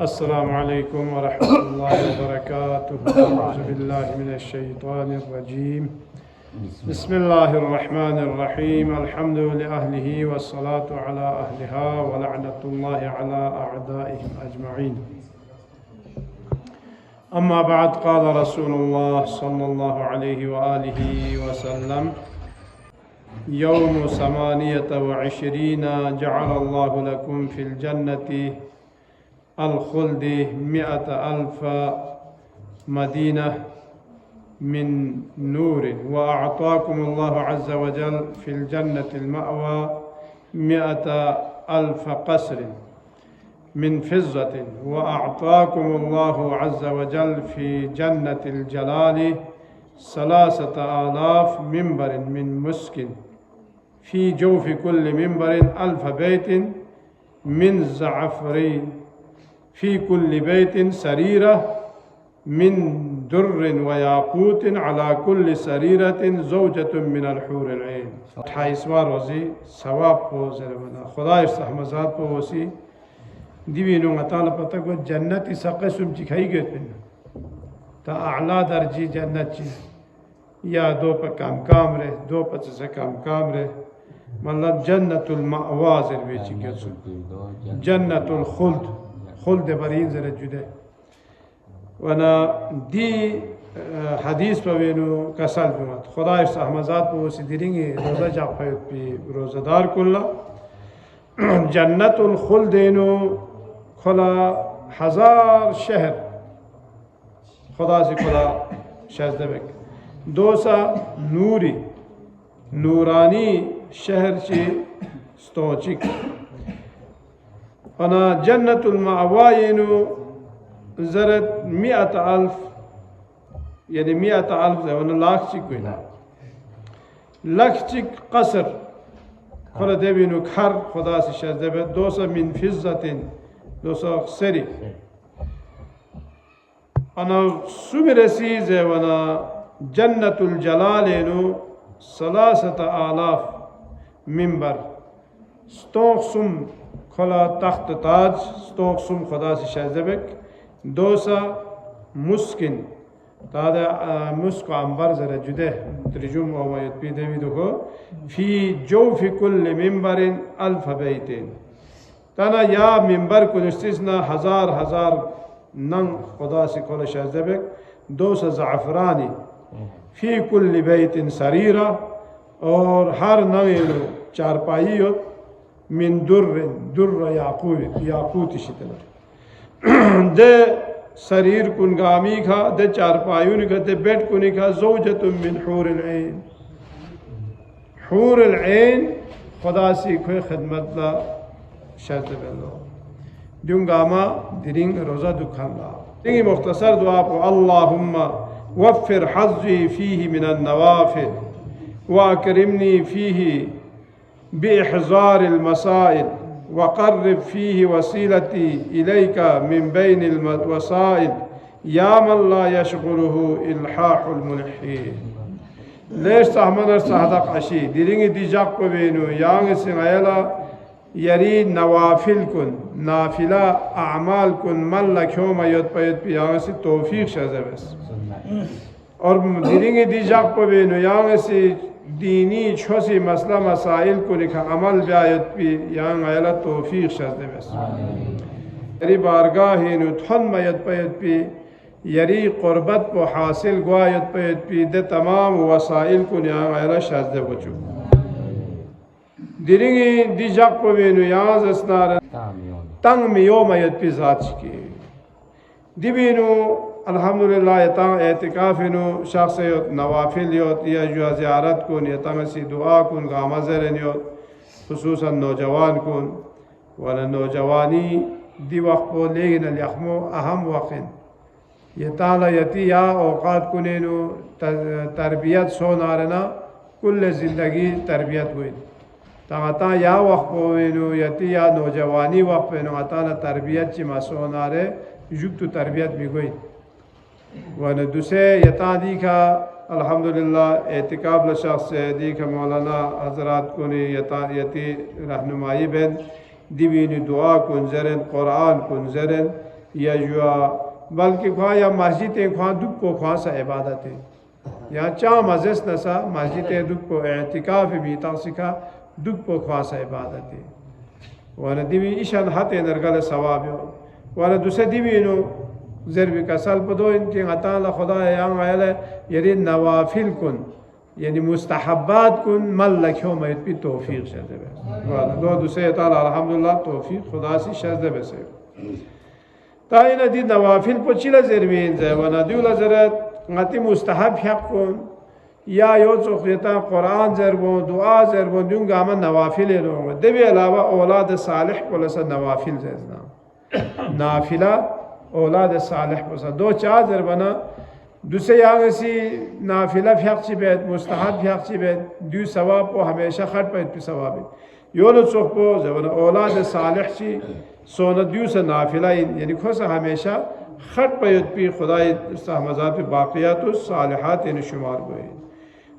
अस्सलामु अलैकुम व रहमतुल्लाहि व बरकातुहू। अऊज़ु बिल्लाहि मिनश शैतानिर रजीम। बिस्मिल्लाहिर रहमानिर रहीम। अल्हम्दु लिअहलिही वस्सलातु अला अहलिहा व लअनतुल्लाहि अला अअदाइहिम अजमईन। अम्मा बाद क़ाल रसूलुल्लाह सल्लल्लाहु अलैहि व आलिहि वसल्लम यौम समानियत व इशरीना जअलल्लाहु लकुम फिल जन्नति अल-खुल्दी मिअत अल्फ मदीना मिन नूरिन व अअताकुमुल्लाहु अज़्ज़ व जल फिल जन्नतिल मअवा मिअत अल्फ क़स्रिन मिन फ़िज़्ज़तिन व अअताकुमुल्लाहु अज़्ज़ व जल फ़ी जन्नतिल जलाली सलासत आलाफ मिंबरिन मिन मुस्किन फ़ी जौफ़ि कुल्लि मिंबरिन अल्फ बैतिन मिन ज़अफ़रीन फ़ी कुल्लि बैतिन सरीरा मिन दुर्रिन व याक़ूतिन अला कुल्लि सरीरतिन ज़ौजतुन मिनल हूरिल ऐन। 28वां रोज़ी सवाब को ज़रमना खुदा रहमज़ात को वसी दिवीनु अताला पता को जन्नत इस क़स्म चिखाई गए पिन ता आला दर्जी जन्नत ची या दो पर काम रे दो पर से काम रे मतलब जन्नतुल मअवा ज़रबे ची के जन्नतुल खुल्द बरीन ज़रे जुदे वना दी हदीस पर वेनु कसल बिमत खुदा रहमज़ात को वसी दिरेंगे रोज़ा जाग पे रोज़ादार कुल्ला जन्नतुल खुल्देनु खुला 1000 शहर खुदा से खुदा शहज़दबक दोसा नूरी नूरानी शहर से स्तोचिक अना जन्नतुल मअवायनु ज़रत मिअत अल्फ यानी मिअत अल्फ ज़वन लाख चिक बिना लाख चिक कसर खुला देविनु खर खुदा से शहज़दबक दोसा मिन फ़िज़्ज़तिन दोसा सरी अना सुमिरसी ज़वना जन्नतुल जलालेनु सलासत आलाफ मिंबर स्तोक्सुम खुला तख्त ताज स्तोक्सुम खुदा से शहज़दबक दोसा मुस्किन तादा मुस्क अंबर ज़रा जुदे तर्जुम अवयत पी देवी देखो फ़ी जौफ़ि कुल्लि मिंबरिन अल्फ बैतिन तना या मिंबर को इस्तिस्ना हजार नंग खुदा से खुला शहज़दबक दोसा ज़अफ़रानी फ़ी कुल्लि बैतिन सरीरा और हर नंग चारपाई हो मिन दुर्र याकूत शितल दे शरीर कुन गामी खा दे चारपायुन का दे बेड कुन खा ज़ौजतुन मिन हूरिल ऐन खुदा से कोई खिदमत ला शहज़दबक दुंगामा दिरिंग रोज़ा दुखान ला दिंगी मुख्तसर दुआ को अल्लाहुम्मा वफ़िर हज़्ज़ी फ़ीही मिनन नवाफ़िल व अकरिमनी फ़ीही बिइहज़ारिल मसाइल वक़र्रिब फ़ीही वसीलती इलैका मिन बैनिल वसाइल या मन ला यशग़ुलुहु इल्हाहुल मुल्हीन लेश सहमनर सहदक अशी दिरिंगी दिजाक को बेनु यांग सिंगायला यरी नवाफिल कुन नाफिला अमाल कुन मन लख्यों मयत पयत पियांग से तौफीक शज़बस और दिरिंगी दिजाक को बेनु यांग से दीनी छोसी मसला मसाइल को लिखा अमल ब्यायत पी यांग आयला तौफीक शज़बस यरी बारगाह नु थन मयत पयत पी यरी क़ुरबत को हासिल गुआयत पयत पी दे तमाम वसाइल को यांग आयला शज़ब वचु दिरिंगी दिजाक को बेनु यांग जसनार तंग मियो मयत पी ज़ात की दिबीनु अल्हम्दुलिल्लाह यतांग एतिकाफ़िनु शख्स योत नवाफिल योत या जो ज़ियारत कुन यतांग सी दुआ कुन गामज़रन योत खुसूसन नौजवान कुन वाला नौजवानी दी वक्त को लेकिन यखमो अहम वक़्त यताला यती या औक़ात कुनेनु तरबियत सो नारना कुल ज़िंदगी तरबियत हुई ताता या वक्त को वेनु यती या नौजवानी वक्त वेनु अताला तरबियत ची मसो नारे युक्त तरबियत भी हुई वन दूसरे यता दीखा अल्हम्दुलिल्लाह एतिकाब लशख्स से दीखा मौलाना हज़रात को यती रहनुमाई बेन दिवीनी दुआ कुन ज़रन क़ुरान कुन ज़रन या जुआ बल्कि ख्वा या मस्जिद ख्वा दुख को ख्वा सा इबादत है या चा मजस नसा मस्जिद दुख को एतिकाफ भी तासिका दुख को ख्वा सा इबादत है वाला दिवी ईशान हाथे नरगल सवाब वाला दूसरे दिवी नो ज़रबी का साल पदो इनके अताला खुदा यांग आयल यानी नवाफिल कुन यानी मुस्तहब्बात कुन मल लख्यों में इतनी तौफीक शर्द बे वाला दो दूसरे अताला अल्हम्दुलिल्लाह तौफीक खुदा सी शर्द बे से ताइन दी नवाफिल पचिला ज़रबी इंज़े वाला दिवला ज़रत ngati mustahab yakun ya yo zokhita Quran zerbo dua zerbo dunga ma nawafil lo debi alawa aulad salih wala sa nawafil zezna nafila aulad salih wala do cha zerbana दूसरे यहाँ ऐसी नाफिला फ्याक्ची बैठ मुस्तहब फ्याक्ची बैठ दू सवाब को हमेशा खट पे इतनी सवाब है योलो चौको जब औलाद सालिह ची सोना दू से नाफिला यानी खुश हमेशा खट पे इतनी खुदाई सहमज़ात पे बाक़ियात सालिहात इन शुमार हुए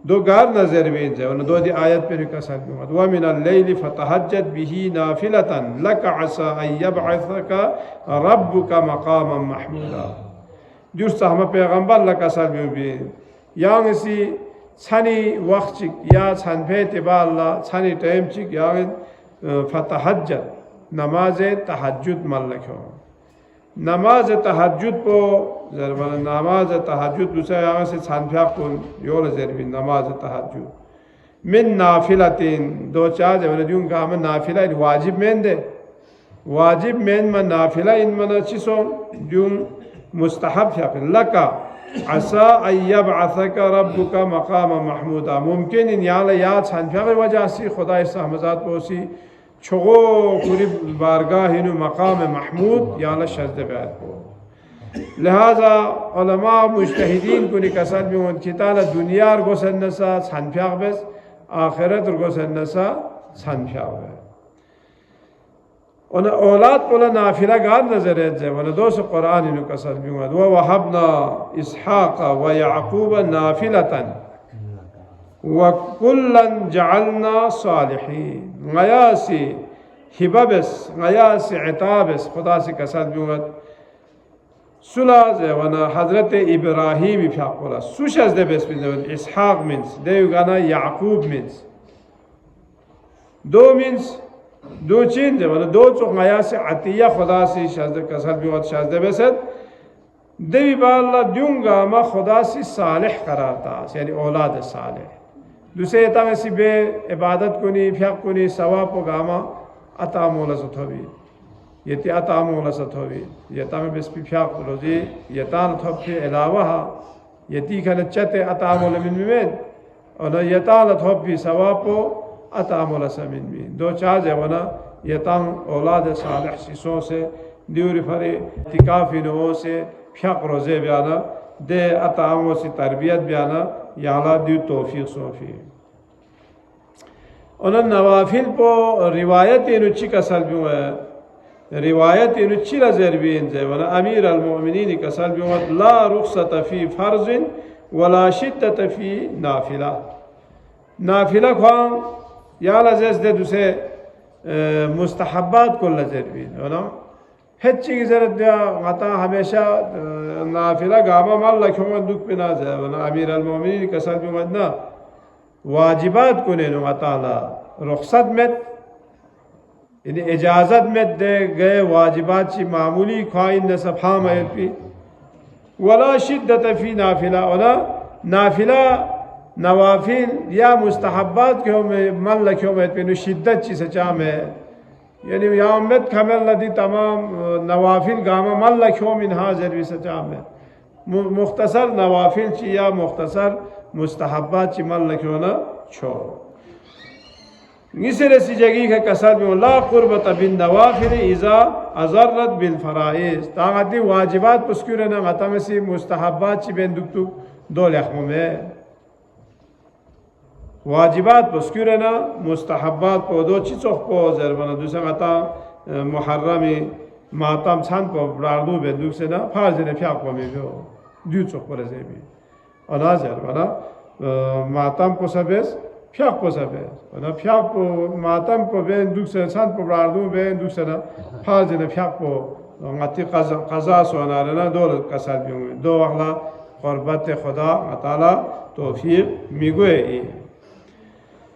दो गार नज़र में जब दो दी आयत पे निकसल हुआ व मिनल लैली फतहज्जत बिही नाफिलतन लक असा अय्यबअसका रब्बुका मक़ामम महमूदा जुस्त हम पैगंबर लकसल भी यांग सी छनी वक्त या छन फे तिबाला छनी टाइम चिक यांग फतहज्जत नमाज तहज्जुद मल लखो नमाज तहज्जुद पो जरबन नमाज तहज्जुद दूसरा यांग से छन फे कुन योल जरबी नमाज तहज्जुद मिन नाफिलतिन दो चार जब दूं का हम नाफिला वाजिब में दे वाजिब में मन नाफिला इन मन चिसो दूं मुस्तहब फ़िक़ लका असा अय्यबअसका रब्बुका मक़ाम महमूदा मुमकिन इन याला या छन फ़िक़ वजह से खुदा सहमज़ात पोसी छगो पूरी बारगाह हिनु मक़ाम महमूद याला शर्त बैत को लिहाजा उलमा मुज्तहिदीन को निकसल में उनकी ताला दुनिया गोसन नसा छन फ़िक़ बस आखिरत गोसन नसा छन फ़िक़ बस उन औलाद पोला नाफिला गार नजर है वाला दो से कुरान इनु कसर भी हुआ वो वहबना इसहाक व याकूब नाफिलतन व कुल्लन जअलना सालिहीन गयासी हिबबस गयासी इताबस खुदा से कसर भी हुआ सुला वना हजरत इब्राहिम इफाकोला सुशज दे बेस इसहाक मीन्स देवगाना याकूब मीन्स दो मीन्स दो चीन जब दो चौक से अतिया खुदा से शज़द कसर भी और शज़द बेसद देवी बाल्ला दूंगा मैं खुदा से सालिह करार था यानी औलाद सालिह दूसरे तंग से बे इबादत को नहीं फ्याक को नहीं सवाब को गामा अता मोला सथोवी ये ती अता मोला सथोवी ये तंग बेस भी फ्याक रोजी ये तान थोप के अलावा ये ती खने चते अता मोला में और ये तान थोप भी सवाब को अतामुल समिन भी दो चार जवाना ये तंग औलाद सालिह सिसों से दूरी फरे तिकाफी नो से फ्याक रोज़े बयाना दे अतामों से तरबियत बयाना याला दू तौफीक सोफी उन्हें नवाफिल पो रिवायत इनुच्ची कसल भी हुआ रिवायत इनुच्ची लज़र भी इंजे वना अमीर अल-मोमिनीन कसल भी हुआ ला रुख्सत फी फर्ज़िन वला शिद्दत फी नाफिला नाफिला ख्वांग या लज़ेज़ दे दूसरे मुस्तहब्बात को लज़र भी ना हेच्ची की ज़रूरत दिया माता हमेशा नाफिला गामा माल लख्यों दुख पे ना जाए वना अमीर अल-मोमिनीन कसर भी मदना वाजिबात को ने माता ला रुख़सत में यानी इजाज़त में दे गए वाजिबात ची मामूली ख्वाइन न सफ़ा में भी वला शिद्दत फी नाफिला वना नाफिला नवाफिल या मुस्तहब्बात क्यों में मन लख्यों में पे शिद्दत ची सचा में यानी यहाँ उम्मत खमल नदी तमाम नवाफिल गामा मन लख्यों में हाजिर भी सचा में मुख्तसर नवाफिल ची या मुख्तसर मुस्तहब्बात ची मन लख्यों ना छो इसी रसी जगह के कसर में ला क़ुर्बत बिन नवाफिल इज़ा अज़र्रत बिल फ़राइज़ ताकि वाजिबात पुस्क्यूर ना गतम सी मुस्तहब्बात ची बेन दुक्तु दो लख्मों में वाजिबात पुस्क्यूर ना मुस्तहब्बात पो दो चीज़ों को ज़रबना दूसरा गता मुहर्रमी मातम छान पो ब्रादू बेंदुक से ना फार्ज ने फ्याक पो में भी हो दूसरों को रज़े भी और ना ज़रबना मातम को सबेस फ्याक को सबेस और ना फ्याक को मातम को बेंदुक से छान पो ब्रादू बेंदुक से ना फार्ज ने फ्याक पो ngati qaza sonarana dol kasal biung do waqla qurbat khuda taala tawfiq migoe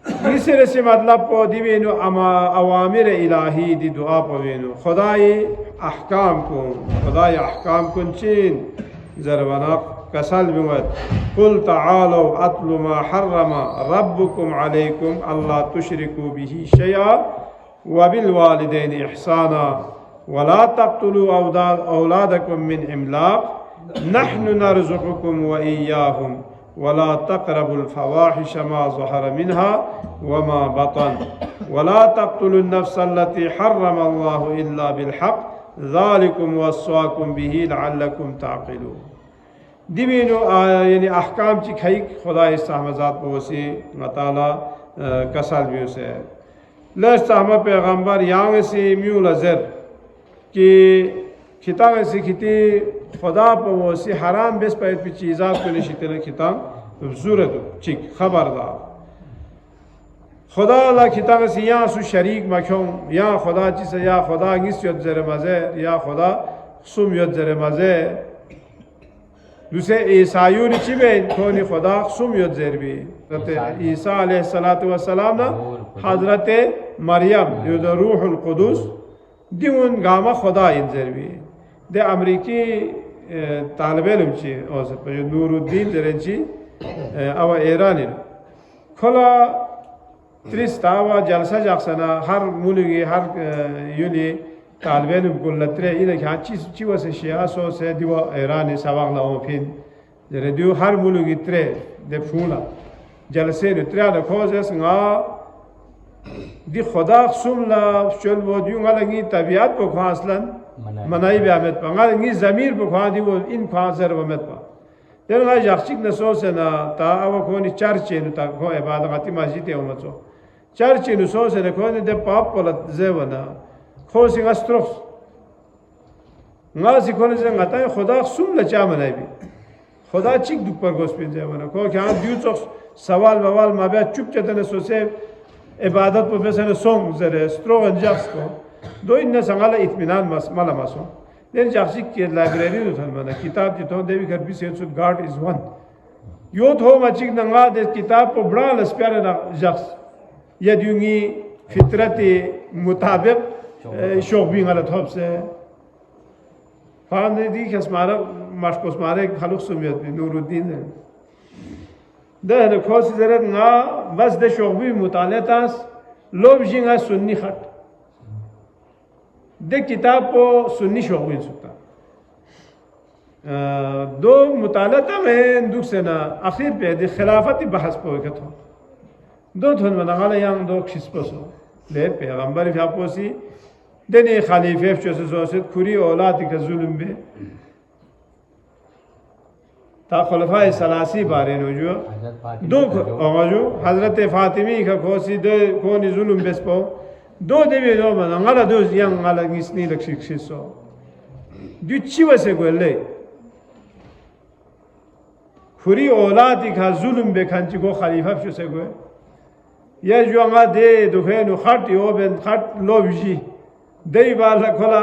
इसरे से मतलब पो दिवेनु अमा अवामिर इलाही दी दुआ पवेनु खुदाई अहकाम को चीन जरवना कसल बिमत कुल तालो अतलु मा हर्रमा रब्बुकुम अलैकुम अल्ला तुशरिकु बिही शैआ व बिल वालिदैन इहसाना वला तक़तुलु औलादकुम मिन इमलाक नहनु नरज़ुकुकुम व इय्याहुम वला तक़रबुल फ़वाहिश मा ज़हर मिन्हा वमा बतन वला तक़तुलुन नफ्स अल्लती हर्रमल्लाहु इल्ला बिल हक़ ज़ालिकुम वस्वाकुम बिही लअल्लकुम ताक़िलून दिवेनु यानी अहकाम ची खई खुदा इस्ताहमजात पोसी ताला कसल बियो से लस्ताहम पैगंबर यांग से म्यू लजर कि खिताब से खिती खुदा पोसी हराम बेस पैत पे चीज़ा को निशितल खिताब ज़रूरत चिक खबरदार खुदा ला खिताब से या सु शरीक मखों या खुदा ची से या खुदा गिस यद जरे मज़े या खुदा सुम यद जरे मज़े दूसरे ईसाइयों ने चिबे थोनी खुदा सुम यद जरे भी ईसा अलैहिस्सलातु वस्सलाम ना हज़रत मरियम युद्ध रूहुल कुदुस दिवन गामा खुदा इन जरे भी दे अमेरिकी तालिब इल्म ची औसत पे नूरुद्दीन जरेंची अब ईरानी खुला त्रिस्तावा जलसा जाक्सना हर मुलुगी हर यूनी तालिब इल्म को लत्रे इन्हें क्या चीज़ वैसे शियासो से दिवा ईरानी सवाल लाओ फिर जरे दिव हर मुलुगी त्रे दे फूला जलसे ने त्रे आने खोजे संगा दि खुदा सुमला चल वो दिव गालंगी तबियत को खासलन मनाई ब्यामत पंगालंगी ज़मीर को खा दी वो इन खासर वमत पा यार गाय जागचिक नसो से ना ता अब कोनी चर्चे न ता को इबादत आती मस्जिद है उमचो चर्चे नसो से न कोनी दे पाप पलत जेवना खोसी गस्ट्रोस नाज़ी कोनी से गता है खुदा सुमला चा मनाई भी खुदा चिक दुपर गोस्पिन जेवना को क्या दियो चोस सवाल बवाल माबे चुप चतने सो से इबादत पर बेसन सोंग जरे स्ट्रोगन जाक्स को दो इन संगाला इत्मीनान माला मासो देर जाक्सिक के लाइब्रेरी तो थल मना किताब जितो देवी घर भी से गॉड इज वन यो थो मचिक नंगा दे किताब को बड़ा लस्प्यारे ना जाक्स यदुंगी फितरत मुताबिक शोबी गलत होप से फान दी के स्मारक मास्को स्मारक खलुक सुमियत नूरुद्दीन ده نه خواستی زرد نا بس ده شغبی مطالعه است لوب جینگا سنی خط ده کتاب کو سنی شغبی سکتا دو مطالعه میں دوک سے نا آخر پہ ده خلافتی بحث پہ کتو دو تھون مناغالا یان دو کشیس پسو ده پیغمبر فیا پوسی ده نه خلیفه فچوس زوسید کوری اولادی که ظلم بی تا खलफाए सलासी बारे नो जो दो आवाजो हजरत फातिमी का खोसी दे कोनी जुलुम बेस्पो दो देवी दो बना ngala दो yang ngala ngisni lakshik shiso du chiwa se golle khuri औलादी का जुलुम बे खांची को खलीफा फु से गो या जो anga दे दो है नो खट यो बेन खट लोबजी दे बाला खोला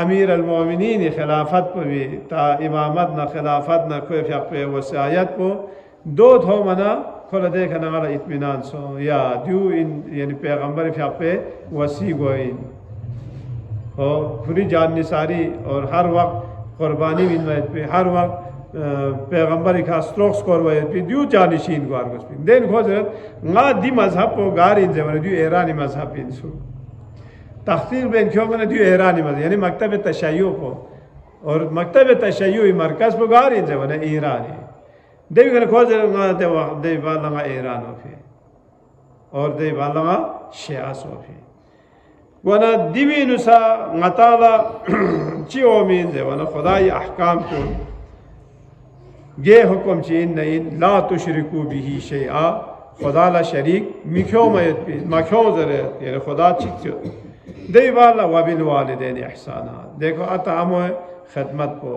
अमीर अलमोमिनीन खिलाफत पर भी ता इमामत ना खिलाफत ना कोई फ़र्क पे वसायत को दो थो मना खोला देखा ना वाला इत्मीनान सो या दू इन यानी पैगंबर फ़र्क पे वसी गोइन हो पूरी जान निसारी और हर वक्त कुर्बानी विनवायत पे हर वक्त पैगंबर का स्ट्रोक्स करवायत पे दू जानिशीन को आर्गस पे देन खोजरत ना दी मज़हब को गारिन जमाने दू ईरानी मज़हब इंसु तख्तीर बेन क्यों मैंने दियो ईरानी मज़हब यानी मकतब तशय्युअ को और मकतब तशय्युअ मरकज़ पर गारी जमाने ईरानी देवी का खोज देवी बालंगा ईरान होफे और देवी बालंगा शियास होफे वना दिवी नुसा मताला चिओ मीन जमाना खुदाई अहकाम को ये हुक्म चीन नहीं ला तुशरिकू बिही शैआ खुदा ला शरीक मिख्यो मयत भी मख्यो जरे यानी खुदा चिक्यो दे वाला वबिल वालिदैन इहसाना देखो अतामो खिदमत को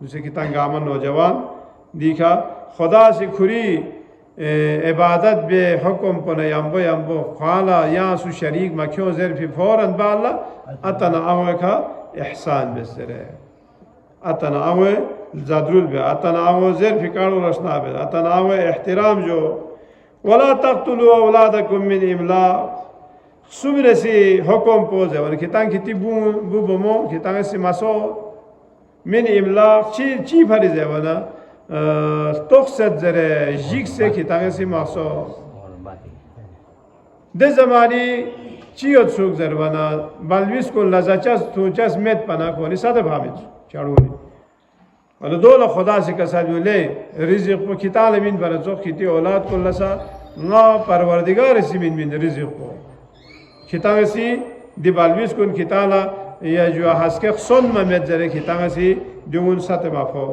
जैसे कि तंगामन नौजवान दिखा खुदा से खुरी इबादत बे हुक्म पने यम्बो यम्बो खाला या सु शरीक मख्यो जर फी फौरन बाला अतना आवे का ihsan bestere atanawe zadrul be atanawe zer fikaro rashna be atanawe ihtiram jo wala taqtulu awladakum min imlaq subresi hukum poze wan kitan kitibu bubomo kitan si maso min imlaq chi farize wana toqsat zere jikse kitan si maso de zamani چیو سوق زروانا بالویس کو لزاچاس توچاس مت پنا کو نساده بامید چارونی ولی دوله خدا سے کسالوله رزق کو کتال من برزو کیتی اولاد کو لسا نا پروردگار سیمین من رزق کو کتاسی دی بالویس کو کتالا یا جو حسک سن مت زره کتاسی دون سات مافو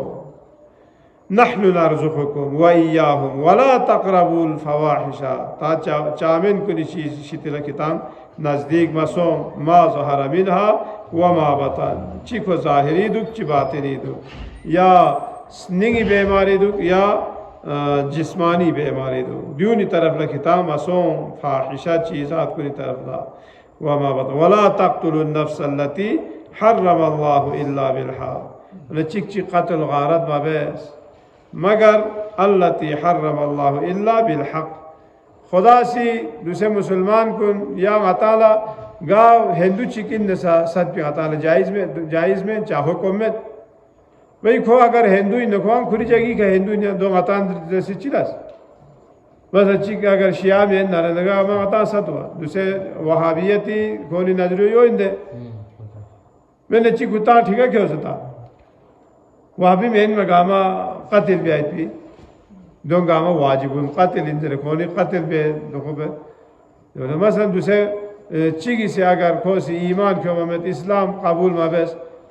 نحن نرزقكم وإياهم ولا تقربوا الفواحش تا چامن کنی چیز شتلا کتان نزدیک مسوم ما ظهر منها وما بطن چی کو ظاهری دو چی باطنی دو یا سنگی بیماری دو یا جسمانی بیماری دو دیونی طرف لکتان مسوم فاحشہ چیزات کنی طرف لا وما بطن ولا تقتلوا النفس التي حرم الله إلا بالحق لچک چی قتل غارت ما بیس مگر التي حرم الله إلا بالحق خدا سی دوسرے مسلمان کن یا غطالا گاو ہندو چکن نسا ست پی غطالا جائز میں چاہو کومت بھئی کھو اگر ہندوی نکوان کھوری جگی کہ ہندوی دو غطان جیسی چلاس بس اچھی کہ اگر شیعہ میں نرندگا میں غطان ست ہوا دوسرے وحابیتی کھونی نظریو یو اندے میں نے چی گتان ٹھیکا کیوں ستا وحابی میں ان مقامہ قتل بھی آئی پی دون گاما واجب قتل انزر کونی قتل بے دکھو بے مثلا دوسرے چیگی سے اگر کوسی ایمان کیوں ممت اسلام قبول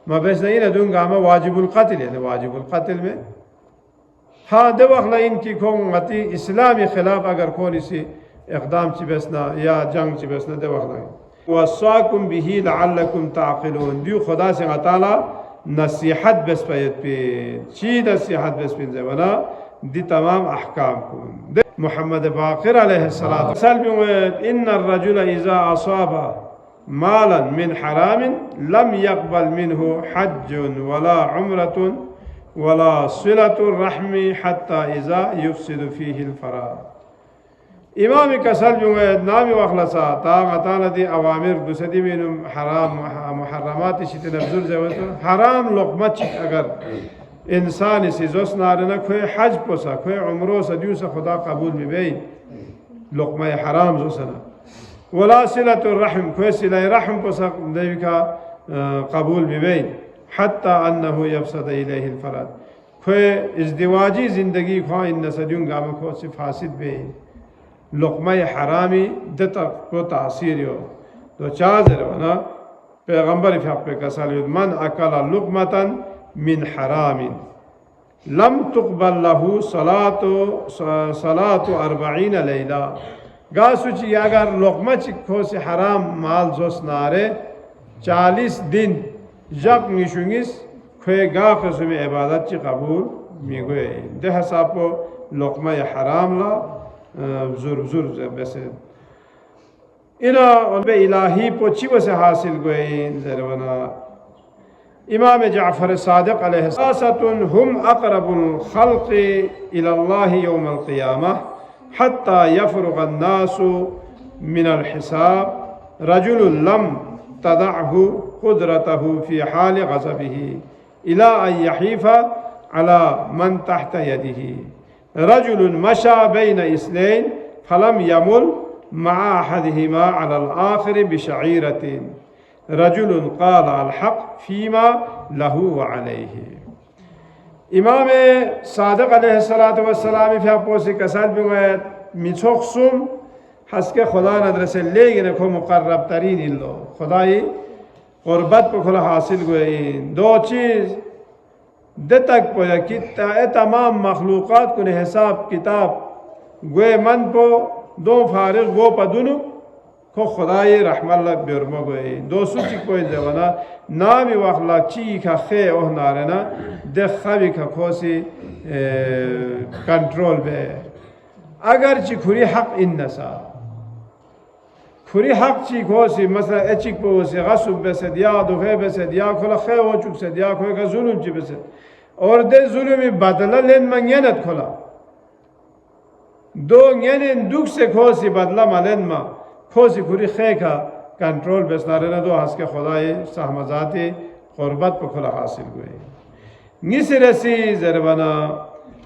مبیس نہیں ہے دون گاما واجب القتل ہے واجب القتل میں ہاں دو اخلا ان کی کھونگتی اسلامی خلاف اگر کونی سی اقدام چی بسنا یا جنگ چی بسنا دو اخلا وَوَصَّاكُمْ بِهِ لَعَلَّكُمْ تَعْقِلُونَ دیو خدا سے غطالا نصیحت بس پیت پی چی نصیحت بس پین زیونا دی تمام احکام کن محمد باقر علیہ السلام ان الرجل اذا اصاب مالا من حرام لم يقبل منه حج ولا عمرة ولا صلة الرحم حتى اذا يفسد فيه الفرار امام کسل نامی واخلصا تا غطانا دی اوامر دوسری من حرام محرمات شیط نبزور زیوتو حرام لقمت چک اگر انسان سی زوس نارنا کوئی حج پوسا کوئی عمرو سا دیوسا خدا قبول می بین لقمه حرام زوسنا ولا صلة الرحم کوئی صلة رحم پوسا دیوی کا قبول می بین حتی انہو یفسد الیہ الفرد کوئی ازدواجی زندگی خواہ ان نسدیون گاما کو سی فاسد بین لقمه حرامی دتا کو تاثیر یو دو چازر ونا پیغمبر فیق پہ کسالیود من اکل لقمتا من حرام لم تقبل له صلاة 40 لیلہ گاسو چی اگر لقمہ چکو سے حرام مال زوس نارے 40 دن جب نیشونگیس کوئی گا قسم عبادت چی قبول میگوئے دہ حسابو لقمہ حرام لا زور بسے اینا الہی پو چی وسے حاصل گوئے زرونا امام جعفر صادق علیہ السلام هم اقرب الخلق الى الله يوم القيامة حتى يفرغ الناس من الحساب رجل لم تدعه قدرته في حال غضبه الى ان يحيف على من تحت يده رجل مشى بين اثنين فلم يمل مع احدهما على الاخر بشعيرة رجل قال الحق فيما له وعليه امام صادق علیہ السلام فی اپوسی کسان بگوید میچوخسوم حس که خدا ندرسه لیگنه که مقرب ترین اللو خدای قربت پر کل حاصل گوئین دو چیز ده تک پویا کی تمام مخلوقات کنه حساب کتاب گوئے من پو دو فارغ گو پا دونو کو خدای رحم اللہ بیرما گوئی دو سوچی کوئی دیوانا نامی واخلا چی کا خی اوہ نارنا دے خوی کا کھوسی کنٹرول بے اگر چی کھوری حق ان نسا كوري حق چی کوسی مثلا اچیک بوسی غصب بسد یا دخه بسد یا کلا خیر و چوک سد یا کوئی کا ظلم چی بسد اور ده ظلمی بدلا لین من ینت کلا دو ینن دوک سے کوسی بدلا ملن ما کوسی کوری خیر کا کنٹرول بس نارنا دو حس کے خدای سہمزاتی قربت پا کلا حاصل گوئی نیس رسی زربانا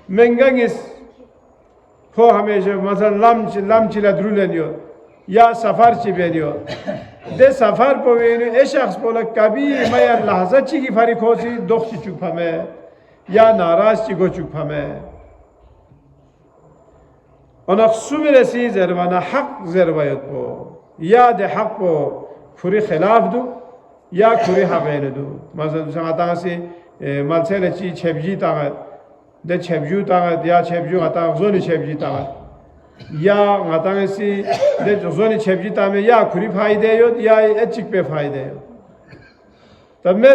منگنگیس کو ہمیشہ مثلا لمچی لدرو لنیو یا سفر چی بینیو ده سفر پوینو ای شخص بولا کبھی میں لحظه چی کی فری کھوسی دخ چی چوک پمه یا ناراض چی گو چوک پمه اون اخصو برسی زروانا حق زروایت پو یا ده حق پو کھوری خلاف دو یا کھوری حقین دو مثلا سمعتا سی ملسل چی چھبجی تاغت ده چھبجو تاغت یا چھبجو غطا غزونی چھبجی تاغت یا غطا سی ده غزونی چھبجی تاغت یا کھوری فائدے یود یا اچک پہ فائدے یود تب میں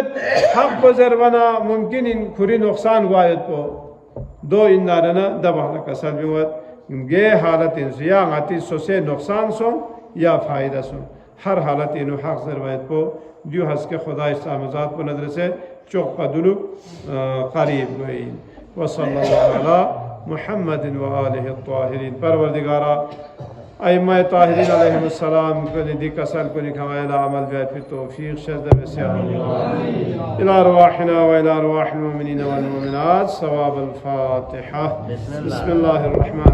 حق پو زروانا ممکن ان کھوری نقصان گوایت پو دو ان نارنا دبالا کسل بیوت گے حالت انسو یا غاتی سو سے نقصان سن یا فائدہ سن ہر حالت انو حق زروایت پو دیو حس کے خدا استعمزات پو نظر سے چوک پا دلوک قریب گوئین وصلی اللہ علی محمد و آلہ الطاہرین پروردگارا ائمہ طاہرین علیہ السلام کنی دی کسل کنی کھمائل عمل بیت فی توفیق شزد بسیار الى ارواحنا و الى ارواح المؤمنین والمؤمنات ثواب الفاتحة بسم اللہ الرحمن